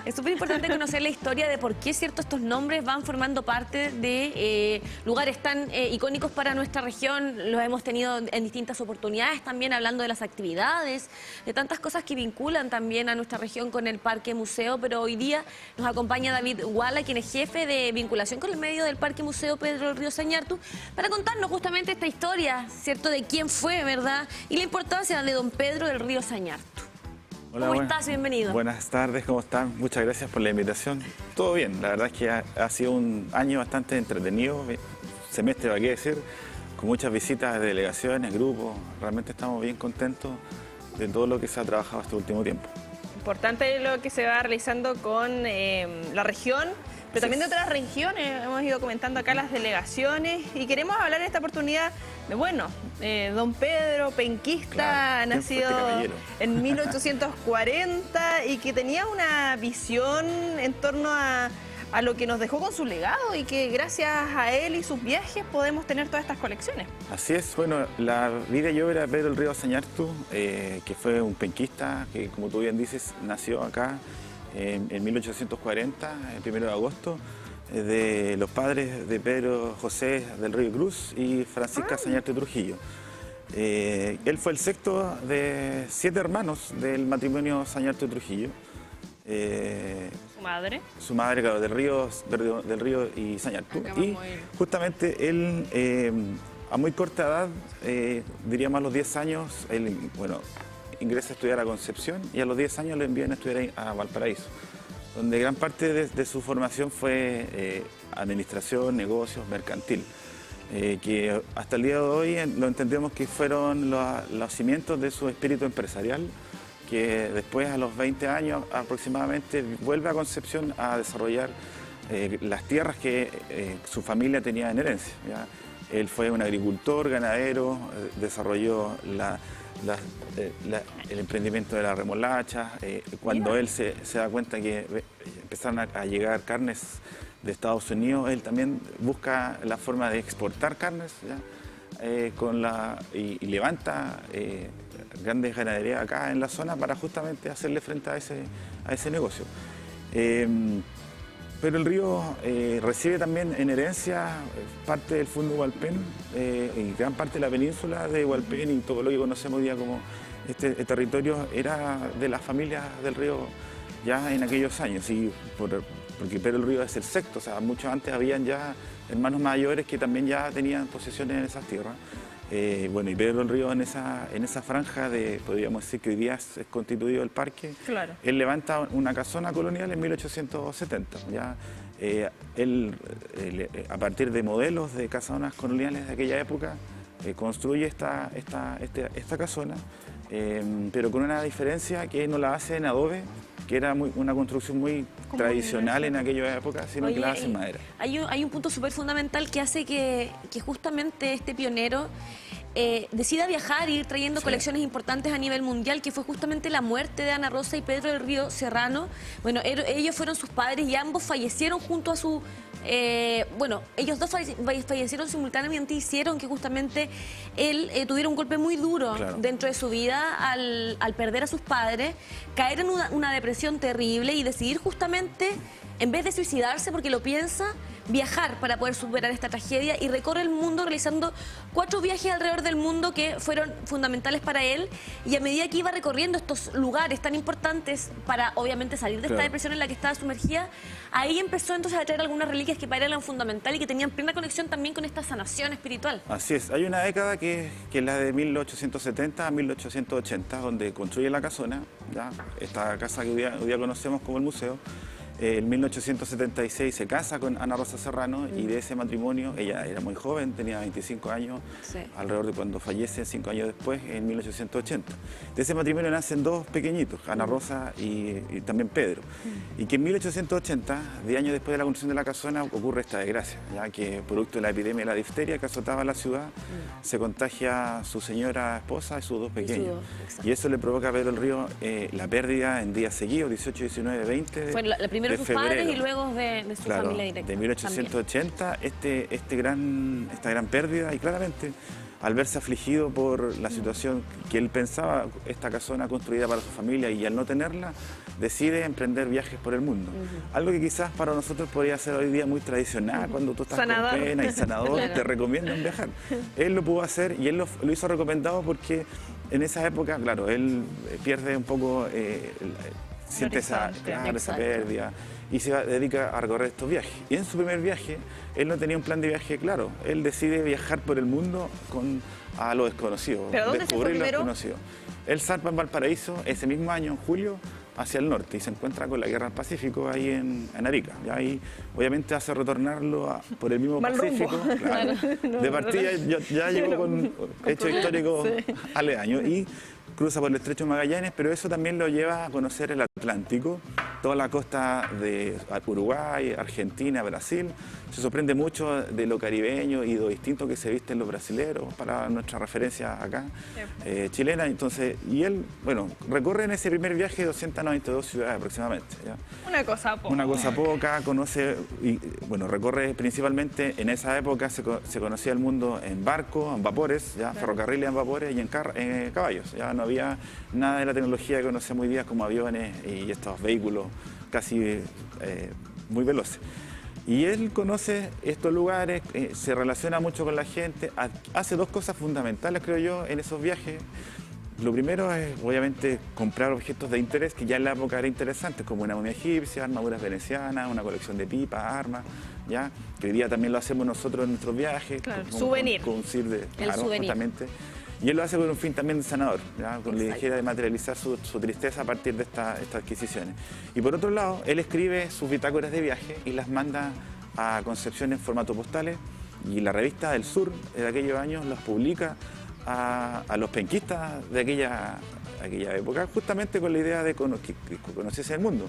Es súper importante conocer la historia de por qué estos nombres van formando parte de lugares tan icónicos para nuestra región. Los hemos tenido en distintas oportunidades también, hablando de las actividades, de tantas cosas que vinculan también a nuestra región con el Parque Museo. Pero hoy día nos acompaña David Guala, quien es jefe de vinculación con el medio del Parque Museo Pedro del Río Sañartu, para contarnos justamente esta historia, ¿cierto?, de quién fue, ¿verdad?, y la importancia de don Pedro del Río Sañartu. Hola, ¿Cómo estás? Bienvenido. Buenas tardes, ¿cómo están? Muchas gracias por la invitación. Todo bien, la verdad es que ha sido un año bastante entretenido, semestre, ¿para qué decir? Con muchas visitas de delegaciones, grupos. Realmente estamos bien contentos de todo lo que se ha trabajado este último tiempo. Importante lo que se va realizando con la región, pero también de otras regiones. Hemos ido comentando acá las delegaciones y queremos hablar en esta oportunidad de, bueno, don Pedro, penquista, Claro, nacido en 1840 y que tenía una visión en torno a lo que nos dejó con su legado y que gracias a él y sus viajes podemos tener todas estas colecciones. Así es, bueno, la vida y obra de Pedro del Río Sañartu, que fue un penquista que, como tú bien dices, nació acá en 1840, el 1 de agosto, de los padres de Pedro José del Río Cruz y Francisca Sañartu Trujillo. Él fue el sexto de 7 hermanos del matrimonio Sañartu Trujillo. ¿Su madre? Su madre, claro, del río y Sañartu. Y justamente él, a muy corta edad, diríamos a los 10 años, él, bueno, ingresa a estudiar a Concepción y a los 10 años lo envían a estudiar a Valparaíso, donde gran parte de su formación fue administración, negocios, mercantil, que hasta el día de hoy lo entendemos que fueron los cimientos de su espíritu empresarial, que después, a los 20 años aproximadamente, vuelve a Concepción a desarrollar las tierras que su familia tenía en herencia, ¿ya? Él fue un agricultor, ganadero, desarrolló el emprendimiento de la remolacha. Cuando él se da cuenta que empezaron a llegar carnes de Estados Unidos, él también busca la forma de exportar carnes, ¿ya? Y levanta grandes ganaderías acá en la zona para justamente hacerle frente a ese negocio. Pero el río recibe también en herencia parte del fondo Hualpén y gran parte de la península de Hualpén y todo lo que conocemos hoy día como este territorio era de las familias del río ya en aquellos años. Y porque Pedro del Río es el sexto, o sea, mucho antes habían ya hermanos mayores que también ya tenían posesiones en esas tierras. Bueno, y Pedro del Río en esa franja podríamos decir que hoy día es constituido el parque. Claro. Él levanta una casona colonial en 1870. ¿Ya? Él, a partir de modelos de casonas coloniales de aquella época, construye esta casona, pero con una diferencia que no la hace en adobe, que era una construcción muy tradicional en aquella época, sino que la hace en madera. Hay un punto súper fundamental que hace que justamente este pionero decida viajar e ir trayendo colecciones importantes a nivel mundial, que fue justamente la muerte de Ana Rosa y Pedro del Río Serrano. Bueno, ellos fueron sus padres y ambos fallecieron junto a su... bueno, ellos dos fallecieron simultáneamente y hicieron que justamente él tuviera un golpe muy duro dentro de su vida al perder a sus padres, caer en una depresión terrible y decidir justamente, en vez de suicidarse, porque lo piensa, viajar para poder superar esta tragedia, y recorre el mundo realizando 4 viajes alrededor del mundo que fueron fundamentales para él. Y a medida que iba recorriendo estos lugares tan importantes para obviamente salir de esta depresión en la que estaba sumergida, ahí empezó entonces a traer algunas reliquias que para él eran fundamentales y que tenían plena conexión también con esta sanación espiritual. Así es, hay una década que es la de 1870 a 1880, donde construye la casona, ¿ya? Esta casa que hoy día conocemos como el museo. En 1876 se casa con Ana Rosa Serrano y de ese matrimonio, ella era muy joven, tenía 25 años, alrededor de cuando fallece, 5 años después, en 1880. De ese matrimonio nacen 2 pequeñitos, Ana Rosa y también Pedro. Y que en 1880, 10 años después de la construcción de la casona, ocurre esta desgracia, ya que producto de la epidemia de la difteria que azotaba la ciudad, se contagia su señora esposa y sus 2 pequeños. Y eso le provoca a Pedro del Río la pérdida en días seguidos, 18, 19, 20. Fue la primera de sus padres y luego de su familia directa. De 1880, esta gran pérdida, y claramente al verse afligido por la situación que él pensaba, esta casona construida para su familia, y al no tenerla, decide emprender viajes por el mundo. Algo que quizás para nosotros podría ser hoy día muy tradicional, cuando tú estás Sanador. con pena y sanador, te recomiendan viajar. Él lo pudo hacer y él lo hizo recomendado porque en esa época, claro, él pierde un poco, siente esa pérdida y se dedica a recorrer estos viajes. Y en su primer viaje, él no tenía un plan de viaje claro. Él decide viajar por el mundo a lo desconocido, ¿Pero dónde se fue descubrir lo primero? desconocido. Él zarpa en Valparaíso ese mismo año, en julio, hacia el norte, y se encuentra con la Guerra del Pacífico ahí en Arica. Y ahí obviamente hace retornarlo por el mismo Mal Pacífico. rumbo. Claro. De partida ya llegó con hechos históricos aledaños y cruza por el Estrecho de Magallanes, pero eso también lo lleva a conocer el Atlántico, toda la costa de Uruguay, Argentina, Brasil. Se sorprende mucho de lo caribeño y lo distinto que se visten los brasileros para nuestra referencia acá, chilena. Entonces, y él, bueno, recorre en ese primer viaje 292 ciudades aproximadamente. ¿Ya? Una cosa poca. Una cosa poca, conoce, y bueno, recorre principalmente, en esa época se conocía el mundo en barco, en vapores, ya, ferrocarriles en vapores y en caballos. Ya no había nada de la tecnología que conocemos hoy día como aviones y estos vehículos casi muy veloces. Y él conoce estos lugares, se relaciona mucho con la gente, hace dos cosas fundamentales, creo yo, en esos viajes. Lo primero es, obviamente, comprar objetos de interés que ya en la época era interesante, como una momia egipcia, armaduras venecianas, una colección de pipas, armas, ¿ya? Que hoy día también lo hacemos nosotros en nuestros viajes. Claro, con, souvenir. Con un CIR El souvenir. justamente. Y él lo hace con un fin también de sanador, ¿ya? Con la idea de materializar su tristeza a partir de estas adquisiciones. Y por otro lado, él escribe sus bitácoras de viaje y las manda a Concepción en formato postales, y la revista del Sur de aquellos años las publica a los penquistas de aquella época, justamente con la idea de que conociese el mundo.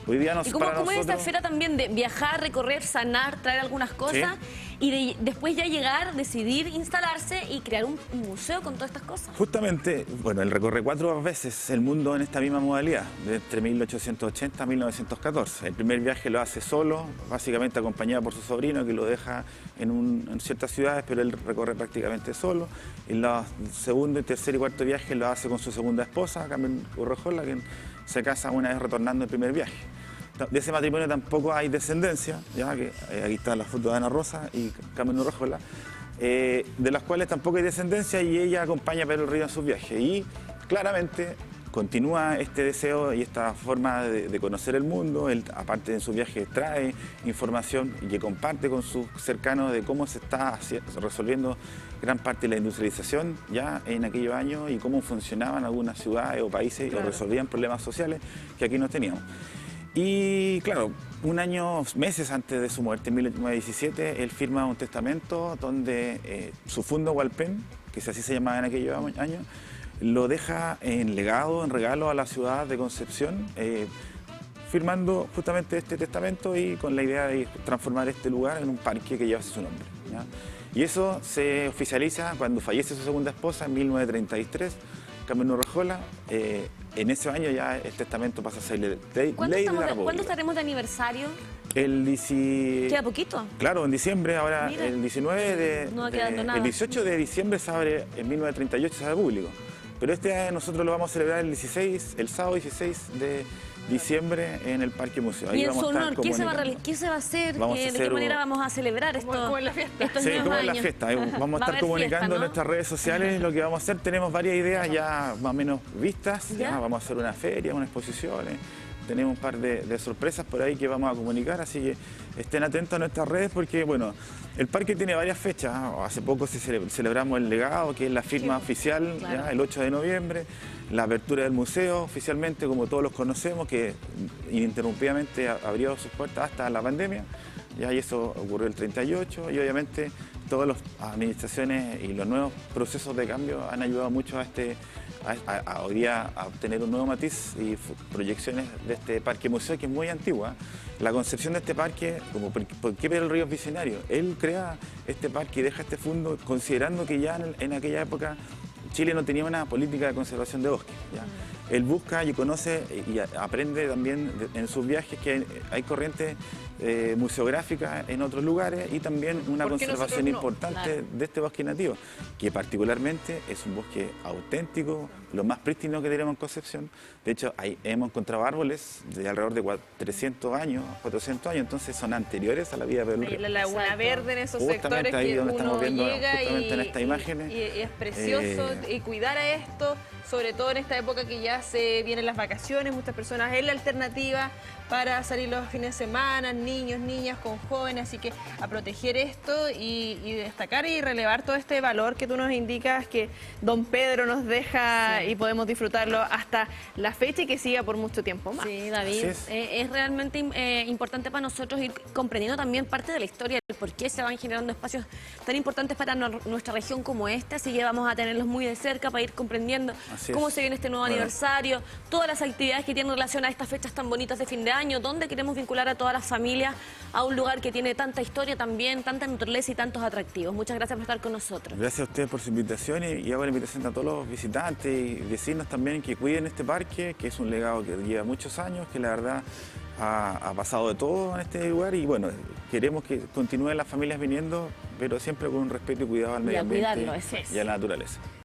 Hoy día ¿Y cómo es esa esfera también de viajar, recorrer, sanar, traer algunas cosas y después ya llegar, decidir instalarse y crear un museo con todas estas cosas? Justamente, bueno, él recorre 4 veces el mundo en esta misma modalidad, de entre 1880 a 1914. El primer viaje lo hace solo, básicamente acompañado por su sobrino, que lo deja en ciertas ciudades, pero él recorre prácticamente solo. Y los segundo, tercer y cuarto viaje lo hace con su segunda esposa, Carmen Urrejola, que se casa una vez retornando el primer viaje. De ese matrimonio tampoco hay descendencia, ya que aquí está la foto de Ana Rosa y Carmen Urrejola, de las cuales tampoco hay descendencia, y ella acompaña a Pedro el Río en sus viajes. Y claramente continúa este deseo y esta forma de conocer el mundo. Él, aparte de sus viajes, trae información y que comparte con sus cercanos de cómo se está resolviendo gran parte de la industrialización ya en aquellos años y cómo funcionaban algunas ciudades o países o resolvían problemas sociales que aquí no teníamos. Y claro, meses antes de su muerte, en 1917, él firma un testamento donde su fundo Hualpén, que así se llamaba en aquellos años, lo deja en legado, en regalo a la ciudad de Concepción, firmando justamente este testamento y con la idea de transformar este lugar en un parque que lleva su nombre, ¿ya? Y eso se oficializa cuando fallece su segunda esposa en 1933, Carmen Urrejola. En ese año ya el testamento pasa a ser ley de la República. ¿Cuándo estaremos de aniversario? ¿Queda poquito? Claro, en diciembre, ahora. Mira, el 19 no va quedando nada. El 18 de diciembre se abre, en 1938 se abre público. Pero este año nosotros lo vamos a celebrar el sábado 16 de diciembre en el Parque Museo. Ahí y en vamos su honor, ¿qué se va a hacer? ¿De qué manera vamos a celebrar esto? Como en la fiesta. Estos Sí, nuevos como en la años? fiesta. Vamos a estar haber comunicando fiesta, ¿no? en nuestras redes sociales lo que vamos a hacer. Tenemos varias ideas ya más o menos vistas. ¿Ya? Vamos a hacer una feria, unas exposiciones. Tenemos un par de sorpresas por ahí que vamos a comunicar, así que estén atentos a nuestras redes porque, bueno, el parque tiene varias fechas. Hace poco celebramos el legado, que es la firma oficial, claro. ¿ya? El 8 de noviembre, la apertura del museo oficialmente, como todos los conocemos, que ininterrumpidamente abrió sus puertas hasta la pandemia, ¿ya? Y eso ocurrió el 38, y obviamente todas las administraciones y los nuevos procesos de cambio han ayudado mucho a hoy día a obtener un nuevo matiz y proyecciones de este parque museo, que es muy antigua. La concepción de este parque, como ¿por qué Pedro el Río es visionario? Él crea este parque y deja este fondo considerando que ya en aquella época Chile no tenía una política de conservación de bosques, ¿ya? Él busca y conoce y aprende también en sus viajes que hay corrientes museográfica en otros lugares y también una ¿Por qué conservación nosotros no? importante Claro. de este bosque nativo, que particularmente es un bosque auténtico, lo más prístino que tenemos en Concepción. De hecho, ahí hemos encontrado árboles de alrededor de 300 años, 400 años, entonces son anteriores a la vida Ahí pelurria. la Laguna Exacto. Verde, en esos Justamente sectores ahí que donde uno estamos viendo, llega justamente en estas imágenes. y es precioso y cuidar a esto, sobre todo en esta época que ya se vienen las vacaciones, muchas personas es la alternativa para salir los fines de semana, niños, niñas, con jóvenes, así que a proteger esto y destacar y relevar todo este valor que tú nos indicas que don Pedro nos deja y podemos disfrutarlo hasta la fecha y que siga por mucho tiempo más. Sí, David, Así es realmente importante para nosotros ir comprendiendo también parte de la historia, el por qué se van generando espacios tan importantes para nuestra región como esta, así que vamos a tenerlos muy de cerca para ir comprendiendo Así cómo es. se viene este nuevo Bueno. aniversario, todas las actividades que tienen relación a estas fechas tan bonitas de fin de año, donde queremos vincular a todas las familias a un lugar que tiene tanta historia también, tanta naturaleza y tantos atractivos. Muchas gracias por estar con nosotros. Gracias a ustedes por su invitación y hago la invitación a todos los visitantes y vecinos también que cuiden este parque, que es un legado que lleva muchos años, que la verdad ha pasado de todo en este lugar y bueno, queremos que continúen las familias viniendo, pero siempre con un respeto y cuidado al Y medio a ambiente cuidarlo, eso es. y a la naturaleza.